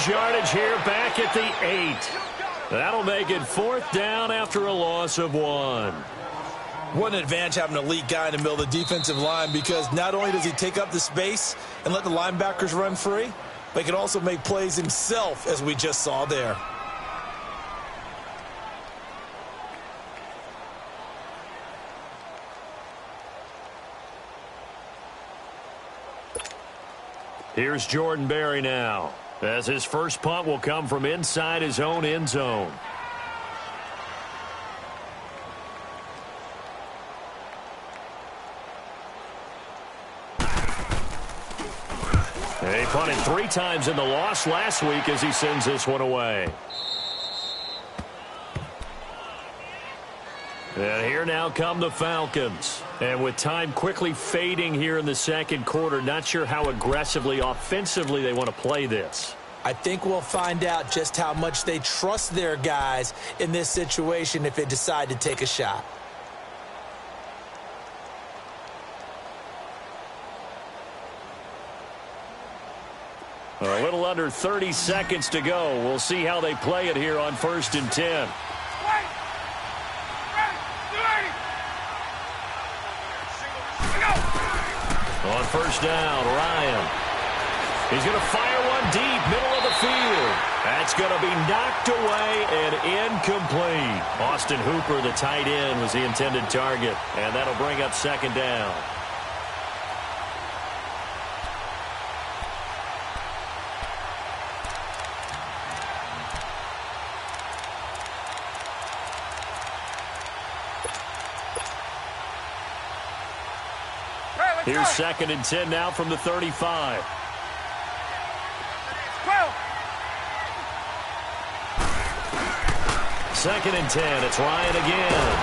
lose yardage here back at the 8. That'll make it 4th down after a loss of 1. What an advantage having an elite guy in the middle of the defensive line, because not only does he take up the space and let the linebackers run free, but he can also make plays himself, as we just saw there. Here's Jordan Berry now, as his first punt will come from inside his own end zone. He punted 3 times in the loss last week as he sends this one away. And here now come the Falcons. And with time quickly fading here in the second quarter, not sure how aggressively, offensively they want to play this. I think we'll find out just how much they trust their guys in this situation if they decide to take a shot. A little under 30 seconds to go. We'll see how they play it here on 1st and 10. On 1st down, Ryan. He's going to fire one deep, middle of the field. That's going to be knocked away and incomplete. Austin Hooper, the tight end, was the intended target, and that'll bring up 2nd down. Here's 2nd and 10 now from the 35. Second and 10. It's Ryan again.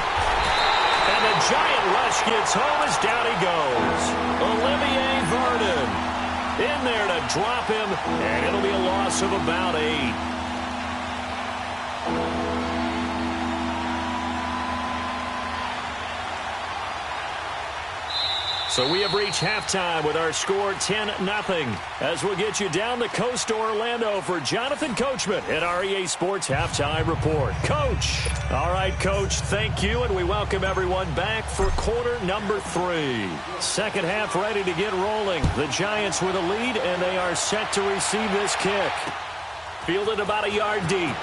And the giant rush gets home as down he goes. Olivier Vernon in there to drop him, and it'll be a loss of about 8. So we have reached halftime with our score 10-0. As we'll get you down the coast to Orlando for Jonathan Coachman at our EA Sports Halftime Report. Coach. All right, Coach, thank you, and we welcome everyone back for quarter number 3. Second half ready to get rolling. The Giants with a lead, and they are set to receive this kick. Fielded about a yard deep.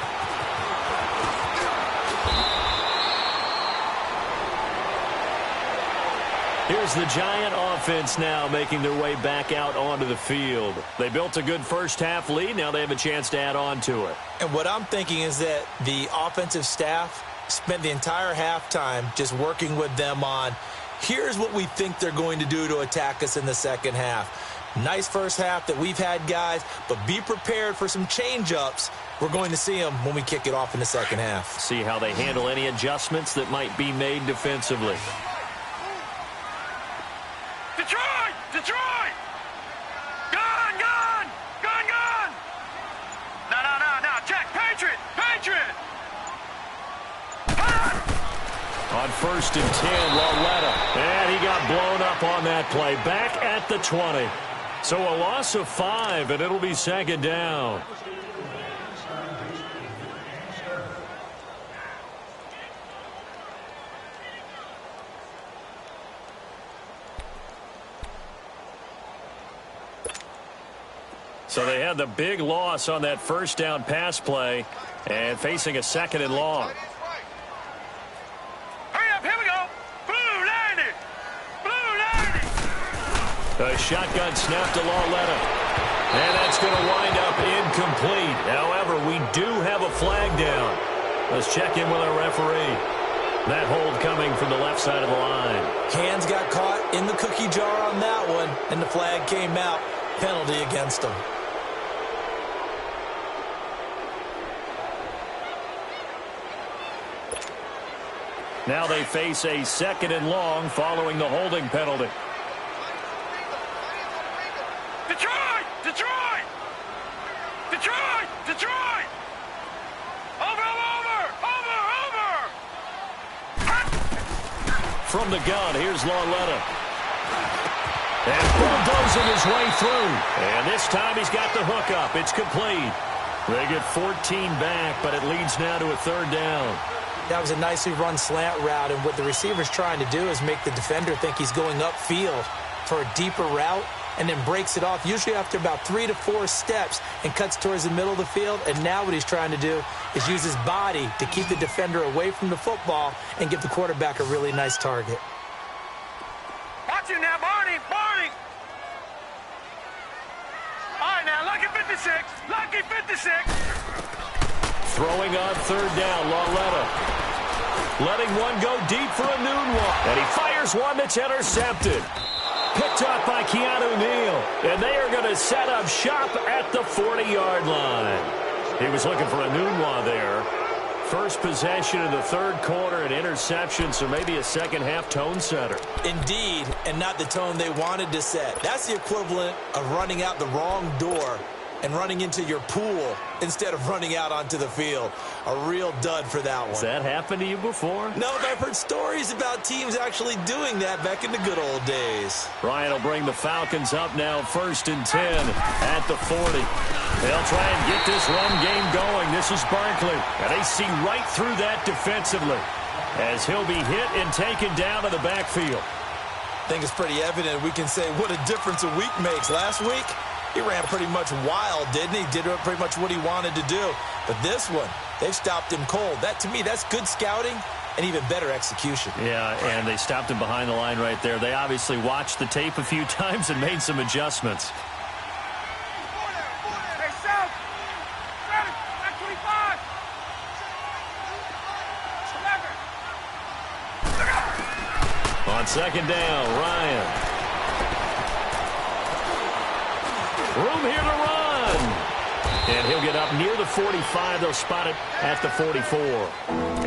Here's the Giant offense now making their way back out onto the field. They built a good first half lead. Now they have a chance to add on to it. And what I'm thinking is that the offensive staff spent the entire halftime just working with them on, here's what we think they're going to do to attack us in the second half. Nice first half that we've had, guys, but be prepared for some change-ups. We're going to see them when we kick it off in the second half. See how they handle any adjustments that might be made defensively. Detroit! Detroit! Gun! Gun! Gun! Gun! No. Check! Patriot! Patriot! On 1st and 10, Lauletta. And he got blown up on that play. Back at the 20. So a loss of 5, and it'll be 2nd down. So they had the big loss on that first down pass play and facing a 2nd and long. Hurry up, here we go. Blue 90. Blue 90. A shotgun snap to Lauletta. And that's going to wind up incomplete. However, we do have a flag down. Let's check in with our referee. That hold coming from the left side of the line. Hands got caught in the cookie jar on that one, and the flag came out. Penalty against them. Now they face a 2nd and long following the holding penalty. Detroit! Detroit! Detroit! Detroit! Over! From the gun, here's Lauletta. And bulldozing his way through. And this time he's got the hook up. It's complete. They get 14 back, but it leads now to a third down. That was a nicely run slant route, and what the receiver's trying to do is make the defender think he's going upfield for a deeper route, and then breaks it off, usually after about 3 to 4 steps, and cuts towards the middle of the field. And now what he's trying to do is use his body to keep the defender away from the football and give the quarterback a really nice target. Watch it now, Barney! Barney! All right, now, Lucky 56! Lucky 56! Throwing on third down, Lauletta. Letting one go deep for a noon one. And he fires one that's intercepted. Picked up by Keanu Neal. And they are going to set up shop at the 40-yard line. He was looking for a noon one there. First possession in the third quarter, an interception, so maybe a second-half tone setter. Indeed, and not the tone they wanted to set. That's the equivalent of running out the wrong door and running into your pool instead of running out onto the field. A real dud for that one. Has that happened to you before? No, but I've heard stories about teams actually doing that back in the good old days. Ryan will bring the Falcons up now, 1st and 10 at the 40. They'll try and get this run game going. This is Barkley, and they see right through that defensively as he'll be hit and taken down to the backfield. I think it's pretty evident we can say what a difference a week makes. Last week, he ran pretty much wild, didn't he? Did pretty much what he wanted to do. But this one, they've stopped him cold. That, to me, that's good scouting and even better execution. Yeah, and they stopped him behind the line right there. They obviously watched the tape a few times and made some adjustments. Hey, South! Ready! 25! On second down, Ryan. Room here to run. And he'll get up near the 45. They'll spot it at the 44.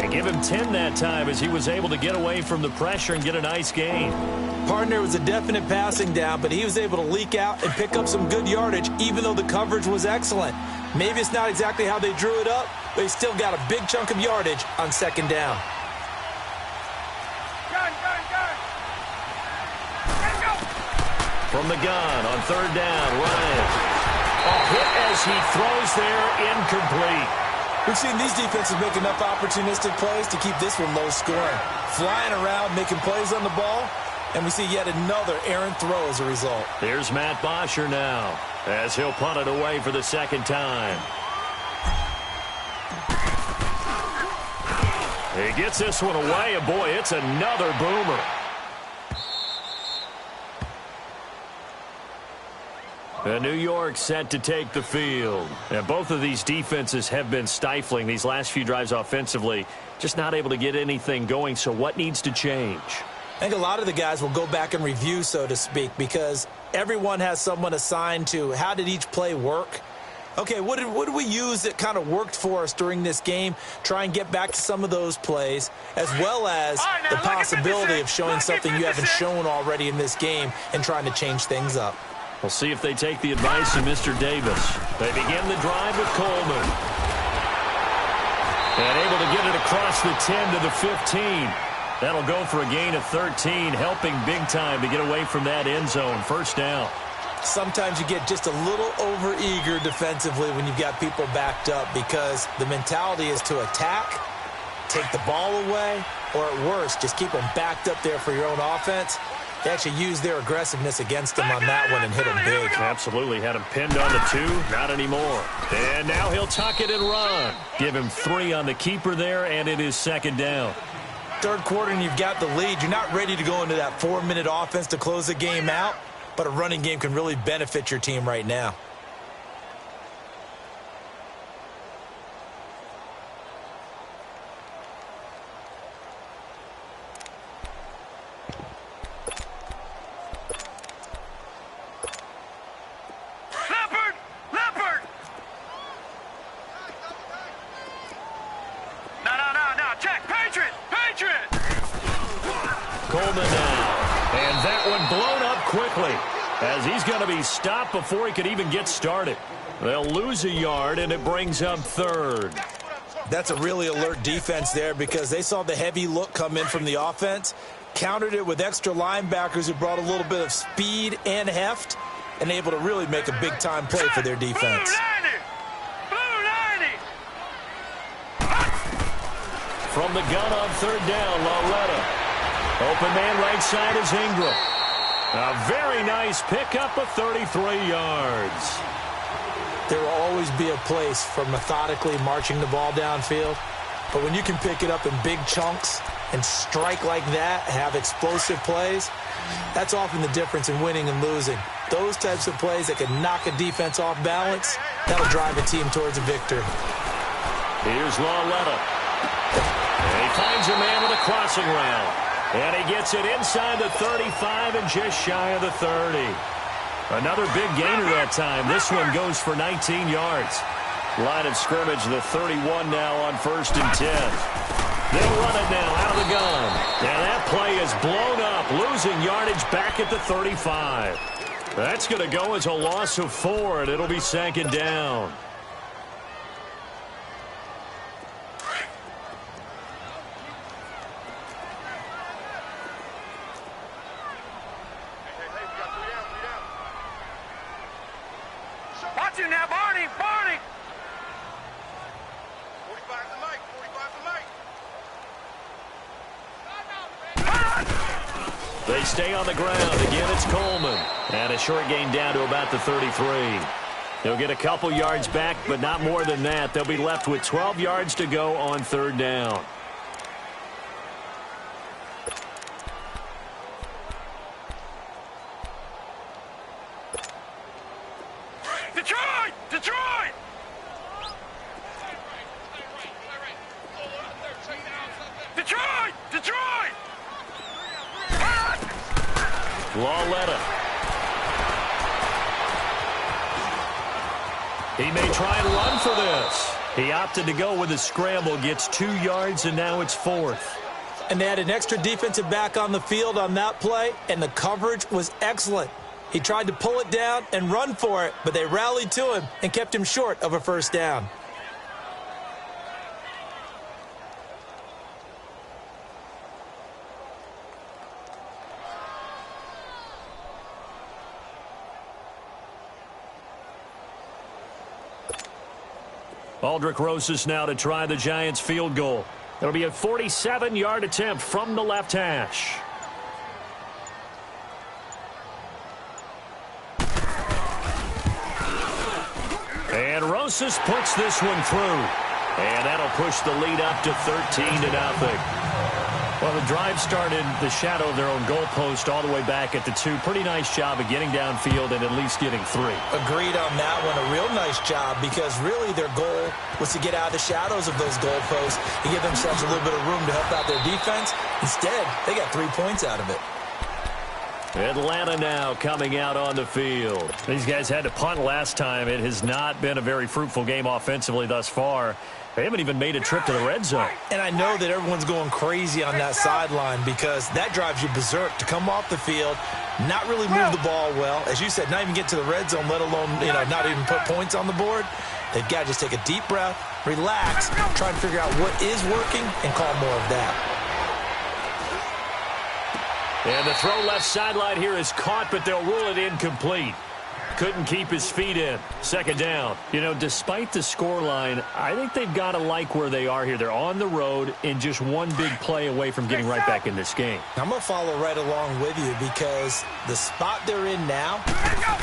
And give him 10 that time as he was able to get away from the pressure and get a nice gain. Partner was a definite passing down, but he was able to leak out and pick up some good yardage, even though the coverage was excellent. Maybe it's not exactly how they drew it up, but he still got a big chunk of yardage on second down. From the gun on third down, Ryan. A hit as he throws there, incomplete. We've seen these defenses make enough opportunistic plays to keep this one low scoring. Flying around, making plays on the ball, and we see yet another errant throw as a result. Here's Matt Bosher now as he'll punt it away for the second time. He gets this one away, and boy, it's another boomer. And New York set to take the field. And both of these defenses have been stifling these last few drives offensively. Just not able to get anything going, so what needs to change? I think a lot of the guys will go back and review, so to speak, because everyone has someone assigned to how did each play work. Okay, what did we use that kind of worked for us during this game? Try and get back to some of those plays, as well as the possibility of showing something you haven't shown already in this game and trying to change things up. We'll see if they take the advice of Mr. Davis. They begin the drive with Coleman. And able to get it across the 10 to the 15. That'll go for a gain of 13, helping big time to get away from that end zone. First down. Sometimes you get just a little over-eager defensively when you've got people backed up because the mentality is to attack, take the ball away, or at worst, just keep them backed up there for your own offense. They actually used their aggressiveness against them on that one and hit them big. Absolutely. Had him pinned on the 2. Not anymore. And now he'll tuck it and run. Give him 3 on the keeper there, and it is second down. Third quarter and you've got the lead. You're not ready to go into that 4-minute offense to close the game out, but a running game can really benefit your team right now. Coleman now. And that one blown up quickly as he's going to be stopped before he could even get started. They'll lose a yard, and it brings up third. That's a really alert defense there because they saw the heavy look come in from the offense, countered it with extra linebackers who brought a little bit of speed and heft, and able to really make a big-time play for their defense. from the gun on third down. Lauletta. Open man right side is Ingram. A very nice pickup of 33 yards. There will always be a place for methodically marching the ball downfield. But when you can pick it up in big chunks and strike like that, have explosive plays, that's often the difference in winning and losing. Those types of plays that can knock a defense off balance, that'll drive a team towards a victory. Here's Lauletta. And he finds a man with a crossing route. And he gets it inside the 35 and just shy of the 30. Another big gainer that time. This one goes for 19 yards. Line of scrimmage, the 31 now on 1st and 10. They'll run it now out of the gun. And that play is blown up, losing yardage back at the 35. That's going to go as a loss of 4, and it'll be 2nd down. Watch you now, Barney! Barney! 45 to Mike. 45 to Mike. They stay on the ground. Again, it's Coleman. And a short gain down to about the 33. They'll get a couple yards back, but not more than that. They'll be left with 12 yards to go on 3rd down. Detroit! Detroit! Detroit! Detroit! Lauletta. He may try and run for this. He opted to go with a scramble, gets 2 yards, and now it's 4th. And they had an extra defensive back on the field on that play, and the coverage was excellent. He tried to pull it down and run for it, but they rallied to him and kept him short of a 1st down. Aldrick Rosas now to try the Giants field goal. It'll be a 47-yard attempt from the left hash. And Rosas puts this one through. And that'll push the lead up to 13-0. Well, the drive started the shadow of their own goalpost all the way back at the 2. Pretty nice job of getting downfield and at least getting 3. Agreed on that one. A real nice job because really their goal was to get out of the shadows of those goalposts and give themselves a little bit of room to help out their defense. Instead, they got 3 points out of it. Atlanta now coming out on the field. These guys had to punt last time. It has not been a very fruitful game offensively thus far. They haven't even made a trip to the red zone. And I know that everyone's going crazy on that sideline because that drives you berserk to come off the field, not really move the ball well. As you said, not even get to the red zone, let alone, not even put points on the board. They've got to just take a deep breath, relax, try and figure out what is working and call more of that. And the throw left sideline here is caught, but they'll rule it incomplete. Couldn't keep his feet in. 2nd down. Despite the scoreline, I think they've got to like where they are here. They're on the road and just one big play away from getting right back in this game. I'm going to follow right along with you because the spot they're in now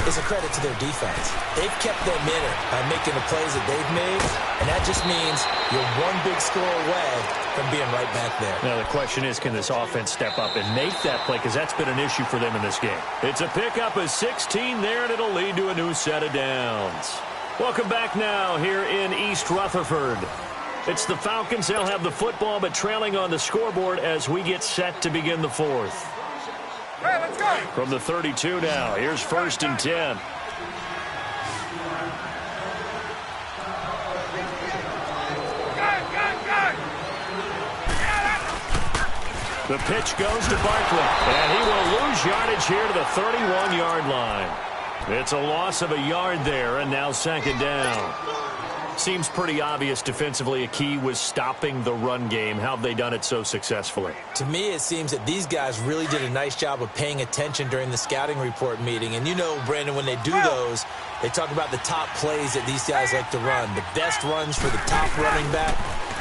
is a credit to their defense. They've kept them in it by making the plays that they've made, and that just means you're one big score away from being right back there. Now, the question is, can this offense step up and make that play? Because that's been an issue for them in this game. It's a pickup of 16 there, and it'll lead to a new set of downs. Welcome back now here in East Rutherford. It's the Falcons. They'll have the football, but trailing on the scoreboard as we get set to begin the 4th. Hey, let's go! From the 32 now, here's 1st and 10. The pitch goes to Barkley, and he will lose yardage here to the 31-yard line. It's a loss of a yard there, and now 2nd down. Seems pretty obvious defensively a key was stopping the run game. How have they done it so successfully? To me, it seems that these guys really did a nice job of paying attention during the scouting report meeting. And Brandon, when they do those, they talk about the top plays that these guys like to run, the best runs for the top running back.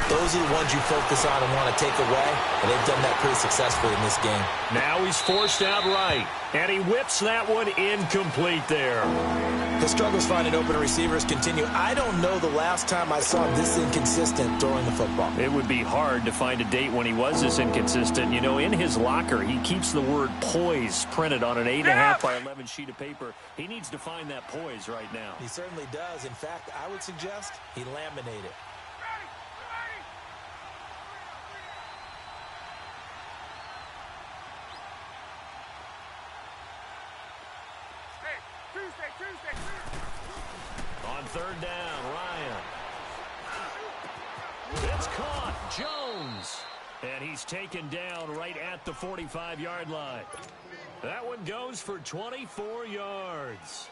those are the ones you focus on and want to take away, and they've done that pretty successfully in this game. Now he's forced out right, and he whips that one incomplete there. The struggles finding open receivers continue. I don't know the last time I saw him this inconsistent throwing the football. It would be hard to find a date when he was this inconsistent. You know, in his locker, he keeps the word poise printed on an 8.5 by 11 sheet of paper. He needs to find that poise right now. He certainly does. In fact, I would suggest he laminate it. On third down, Ryan. It's caught. Jones. And he's taken down right at the 45-yard line. That one goes for 24 yards.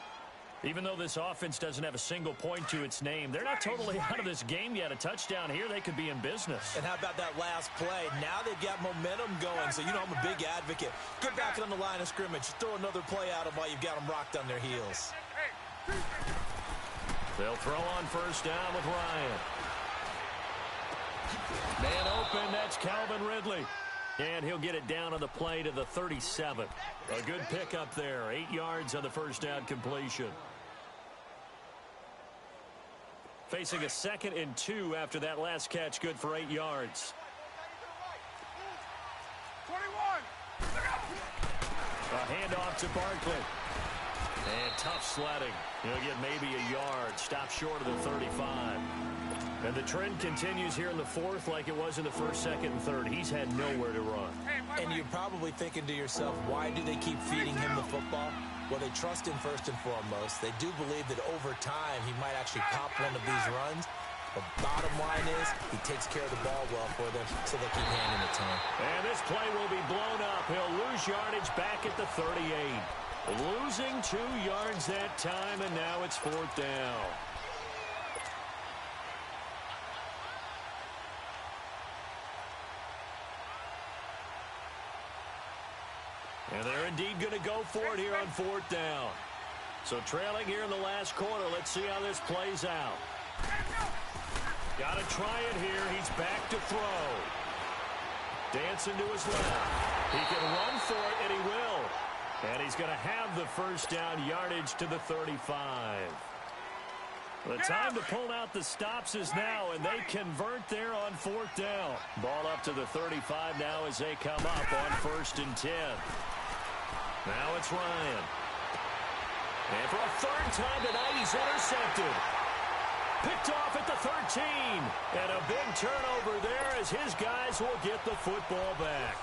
Even though this offense doesn't have a single point to its name, they're not totally out of this game yet. A touchdown here, they could be in business. And how about that last play? Now they've got momentum going, so you know I'm a big advocate. Get back on the line of scrimmage. Throw another play at them while you've got them rocked on their heels. They'll throw on first down with Ryan. Man open, that's Calvin Ridley. And he'll get it down on the play to the 37. A good pickup there. 8 yards on the first down completion. Facing a 2nd and 2 after that last catch, good for 8 yards. 21. A handoff to Barkley. And tough sledding. He'll get maybe a yard. Stop short of the 35. And the trend continues here in the fourth like it was in the first, second, and third. He's had nowhere to run. And you're probably thinking to yourself, why do they keep feeding him the football? Well, they trust him first and foremost. They do believe that over time he might actually pop one of these runs. The bottom line is he takes care of the ball well for them, so they'll keep handing it to him. And this play will be blown up. He'll lose yardage back at the 38. Losing 2 yards that time, and now it's 4th down. And they're indeed going to go for it here on 4th down. So trailing here in the last quarter. Let's see how this plays out. Got to try it here. He's back to throw. Dancing to his left. He can run for it, and he will. And he's going to have the first down yardage to the 35. The time to pull out the stops is now, and they convert there on 4th down. Ball up to the 35 now as they come up on 1st and 10. Now it's Ryan. And for a 3rd time tonight, he's intercepted. Picked off at the 13. And a big turnover there as his guys will get the football back.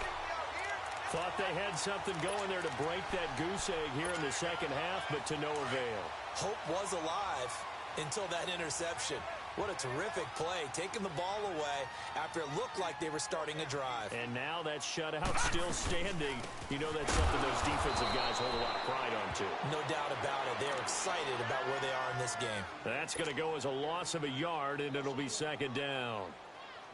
Thought they had something going there to break that goose egg here in the second half, but to no avail. Hope was alive until that interception. What a terrific play, taking the ball away after it looked like they were starting a drive. And now that shutout still standing. You know that's something those defensive guys hold a lot of pride on, too. No doubt about it. They're excited about where they are in this game. That's going to go as a loss of a yard, and it'll be 2nd down.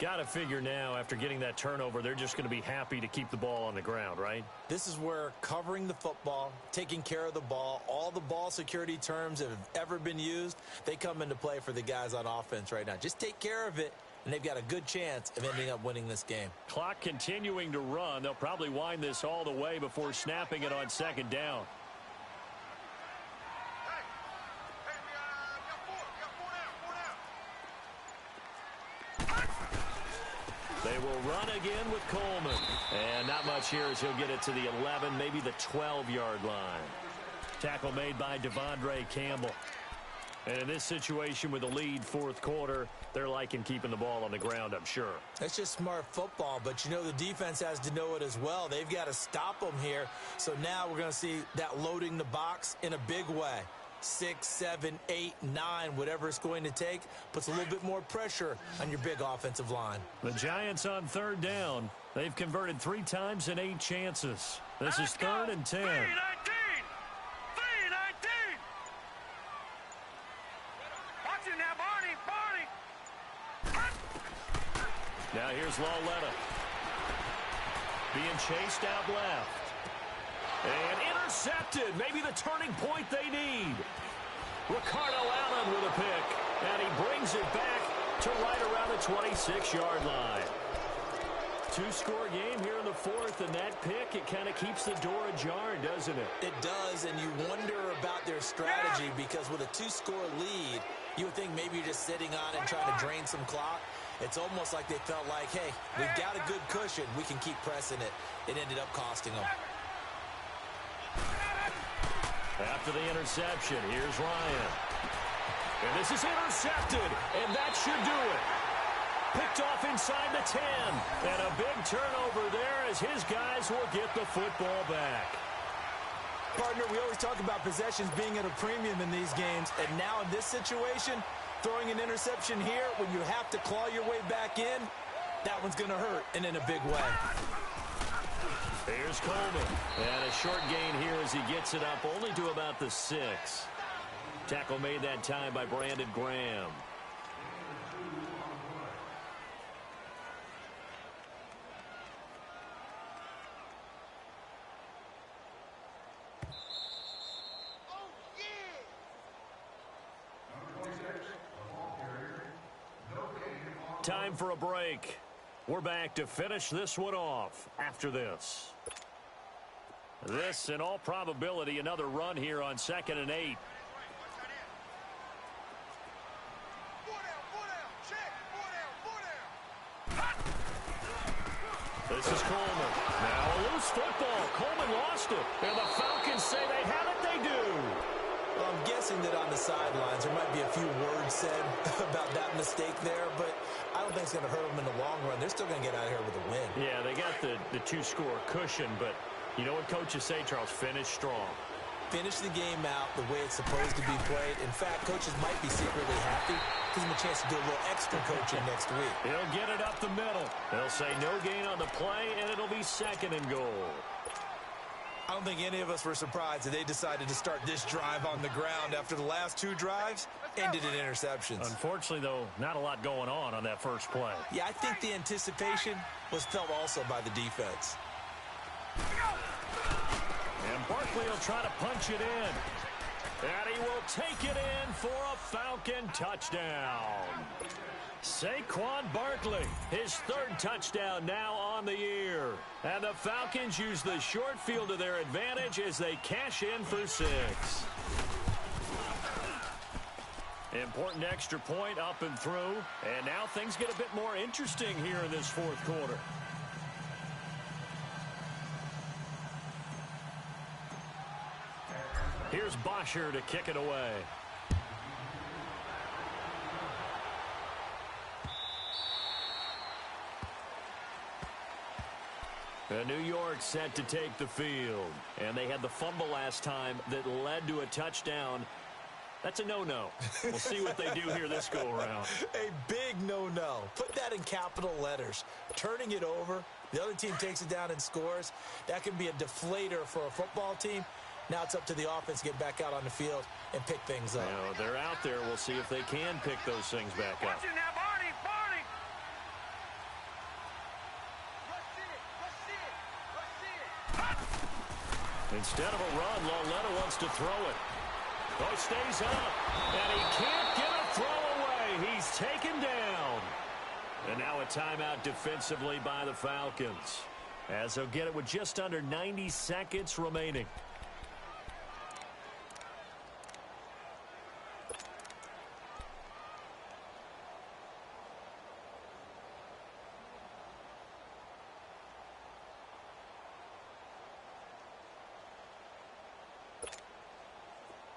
Got to figure now, after getting that turnover, they're just going to be happy to keep the ball on the ground, right? This is where covering the football, taking care of the ball, all the ball security terms that have ever been used, they come into play for the guys on offense right now. Just take care of it, and they've got a good chance of ending up winning this game. Clock continuing to run. They'll probably wind this all the way before snapping it on 2nd down. They will run again with Coleman. And not much here as he'll get it to the 11, maybe the 12-yard line. Tackle made by Devondre Campbell. And in this situation with a lead 4th quarter, they're liking keeping the ball on the ground, I'm sure. That's just smart football, but you know the defense has to know it as well. They've got to stop them here. So now we're going to see that loading the box in a big way. 6, 7, 8, 9, whatever it's going to take, puts a little bit more pressure on your big offensive line. The Giants on 3rd down. They've converted 3 times in 8 chances. This is 3rd and 10. 3-19. Watch it now, Barney. Now here's Lawletta. Being chased out left. And intercepted. Maybe the turning point they need. Ricardo Allen with a pick. And he brings it back to right around the 26-yard line. Two-score game here in the fourth, and that pick, it kind of keeps the door ajar, doesn't it? It does, and you wonder about their strategy because with a two-score lead, you would think maybe you're just sitting on it and trying to drain some clock. It's almost like they felt like, hey, we've got a good cushion. We can keep pressing it. It ended up costing them. After the interception, here's Ryan. And this is intercepted, and that should do it. Picked off inside the 10. And a big turnover there as his guys will get the football back. Partner, we always talk about possessions being at a premium in these games. And now in this situation, throwing an interception here when you have to claw your way back in, that one's going to hurt, and in a big way. Here's Coleman. And a short gain here as he gets it up only to about the 6. Tackle made that time by Brandon Graham. Time for a break. We're back to finish this one off after this. This, in all probability, another run here on 2nd and 8. This is Coleman. Now a loose football. Coleman lost it. And the Falcons say they have it. They do. Well, I'm guessing that on the sidelines there might be a few words said about that mistake there, but I don't think it's going to hurt them in the long run. They're still going to get out of here with a win. Yeah, they got the two-score cushion, but you know what coaches say, Charles? Finish strong. Finish the game out the way it's supposed to be played. In fact, coaches might be secretly happy. Gives them a chance to do a little extra coaching next week. He'll get it up the middle. They'll say no gain on the play, and it'll be 2nd and goal. I don't think any of us were surprised that they decided to start this drive on the ground after the last 2 drives ended in interceptions. Unfortunately, though, not a lot going on that first play. Yeah, I think the anticipation was felt also by the defense. And Barkley will try to punch it in. And he will take it in for a Falcon touchdown. Saquon Barkley, his 3rd touchdown now on the year. And the Falcons use the short field to their advantage as they cash in for 6. Important extra point up and through. And now things get a bit more interesting here in this 4th quarter. Here's Bosher to kick it away. New York set to take the field. And they had the fumble last time that led to a touchdown. That's a no-no. We'll see what they do here this go-around. A big no-no. Put that in capital letters. Turning it over, the other team takes it down and scores. That can be a deflator for a football team. Now it's up to the offense to get back out on the field and pick things up. You know, they're out there. We'll see if they can pick those things back up. Watch it now, Barney, Barney. Instead of a run, Dalenolia wants to throw it. Oh, stays up. And he can't get a throw away. He's taken down. And now a timeout defensively by the Falcons, as they'll get it with just under 90 seconds remaining.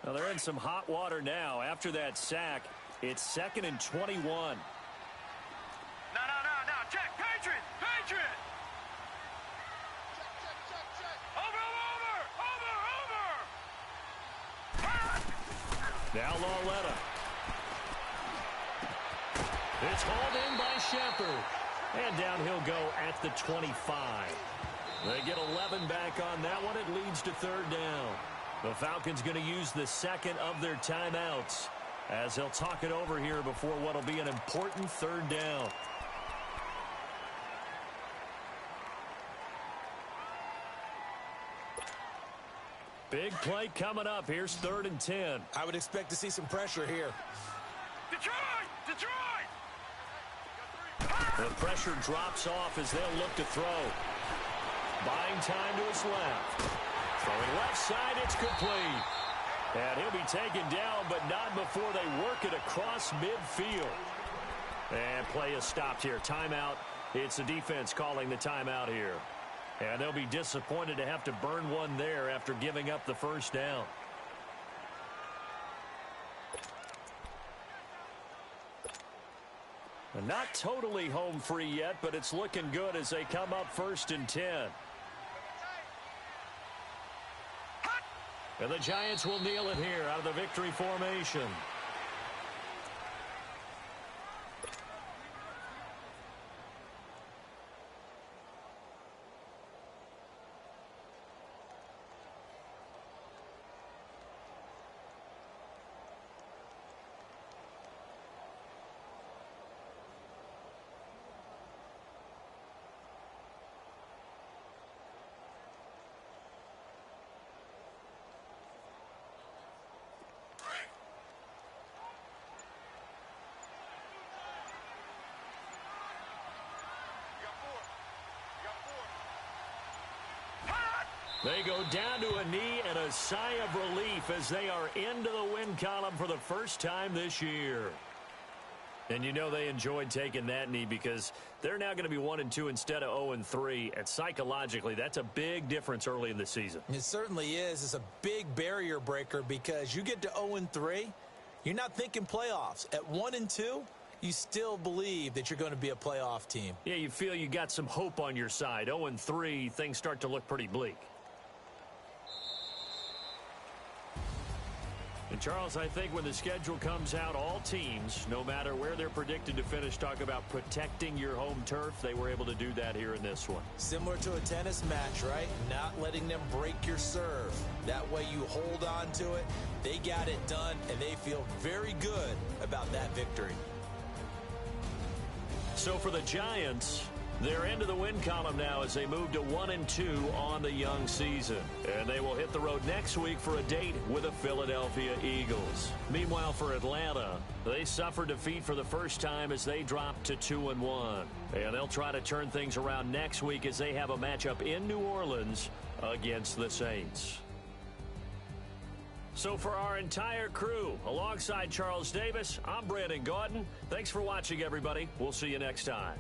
Well, they're in some hot water now. After that sack, it's 2nd and 21. No. Check. Patriot. Over. Now Dalenolia. It's hauled in by Shepard. And down he'll go at the 25. They get 11 back on that one. It leads to 3rd down. The Falcons going to use the 2nd of their timeouts as they'll talk it over here before what will be an important 3rd down. Big play coming up. Here's 3rd and 10. I would expect to see some pressure here. Detroit! The pressure drops off as they'll look to throw. Buying time to his left. Throwing left side, it's complete. And he'll be taken down, but not before they work it across midfield. And play is stopped here. Timeout. It's the defense calling the timeout here. And they'll be disappointed to have to burn one there after giving up the first down. And not totally home free yet, but it's looking good as they come up 1st and 10. And the Giants will kneel it here out of the victory formation. They go down to a knee and a sigh of relief as they are into the win column for the first time this year. And you know they enjoyed taking that knee because they're now going to be 1-2 instead of 0-3. And psychologically, that's a big difference early in the season. It certainly is. It's a big barrier breaker because you get to 0-3, you're not thinking playoffs. At 1-2, you still believe that you're going to be a playoff team. Yeah, you feel you got some hope on your side. 0-3, things start to look pretty bleak. And, Charles, I think when the schedule comes out, all teams, no matter where they're predicted to finish, talk about protecting your home turf. They were able to do that here in this one. Similar to a tennis match, right? Not letting them break your serve. That way you hold on to it. They got it done, and they feel very good about that victory. So for the Giants, they're into the win column now as they move to 1-2 on the young season. And they will hit the road next week for a date with the Philadelphia Eagles. Meanwhile, for Atlanta, they suffered defeat for the first time as they dropped to 2-1. And they'll try to turn things around next week as they have a matchup in New Orleans against the Saints. So for our entire crew, alongside Charles Davis, I'm Brandon Gaudin. Thanks for watching, everybody. We'll see you next time.